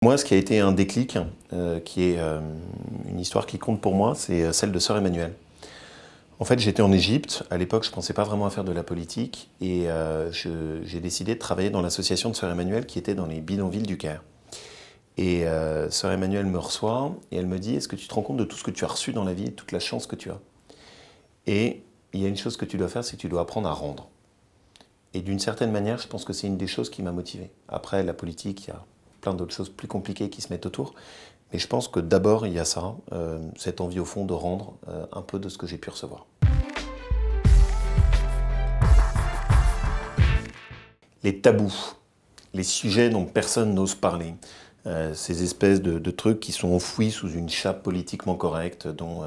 Moi, ce qui a été un déclic, qui est une histoire qui compte pour moi, c'est celle de Sœur Emmanuelle. En fait, j'étais en Égypte. À l'époque, je ne pensais pas vraiment à faire de la politique. Et j'ai décidé de travailler dans l'association de Sœur Emmanuelle qui était dans les bidonvilles du Caire. Et Sœur Emmanuelle me reçoit et elle me dit « Est-ce que tu te rends compte de tout ce que tu as reçu dans la vie et de toute la chance que tu as ?» Et il y a une chose que tu dois faire, c'est que tu dois apprendre à rendre. Et d'une certaine manière, je pense que c'est une des choses qui m'a motivé. Après, la politique, il y a plein d'autres choses plus compliquées qui se mettent autour. Mais je pense que d'abord, il y a ça, cette envie au fond de rendre un peu de ce que j'ai pu recevoir. Les tabous, les sujets dont personne n'ose parler, ces espèces de trucs qui sont enfouis sous une chape politiquement correcte dont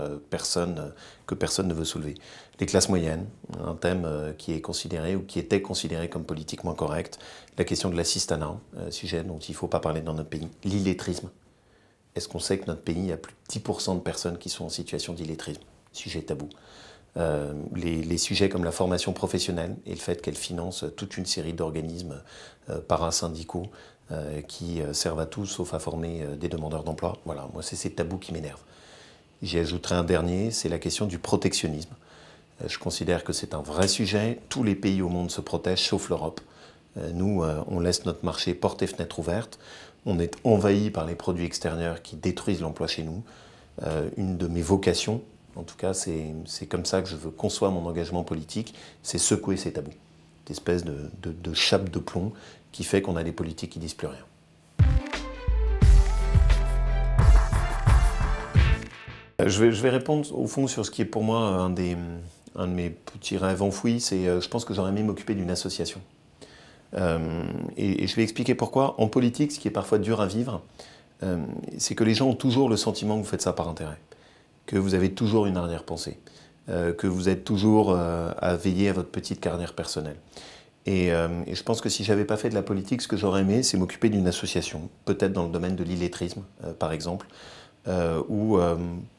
que personne ne veut soulever. Les classes moyennes, un thème qui est considéré ou qui était considéré comme politiquement correct. La question de l'assistanat, sujet dont il ne faut pas parler dans notre pays. L'illettrisme. Est-ce qu'on sait que notre pays, il y a plus de 10% de personnes qui sont en situation d'illettrisme? Sujet tabou. Les sujets comme la formation professionnelle et le fait qu'elle finance toute une série d'organismes parasyndicaux qui servent à tout sauf à former des demandeurs d'emploi. Voilà, moi c'est ces tabous qui m'énervent. J'y ajouterai un dernier, c'est la question du protectionnisme. Je considère que c'est un vrai sujet. Tous les pays au monde se protègent, sauf l'Europe. Nous, on laisse notre marché portes et fenêtres ouvertes. On est envahi par les produits extérieurs qui détruisent l'emploi chez nous. Une de mes vocations, en tout cas, c'est comme ça que je veux concevoir mon engagement politique, c'est secouer ces tabous. Cette espèce de chape de plomb qui fait qu'on a des politiques qui disent plus rien. Je vais répondre au fond sur ce qui est pour moi un de mes petits rêves enfouis, c'est je pense que j'aurais aimé m'occuper d'une association. Et je vais expliquer pourquoi. En politique, ce qui est parfois dur à vivre, c'est que les gens ont toujours le sentiment que vous faites ça par intérêt, que vous avez toujours une arrière-pensée, que vous êtes toujours à veiller à votre petite carrière personnelle. Et je pense que si j'avais pas fait de la politique, ce que j'aurais aimé, c'est m'occuper d'une association, peut-être dans le domaine de l'illettrisme, par exemple, ou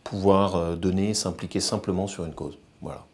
pouvoir donner, s'impliquer simplement sur une cause. Voilà.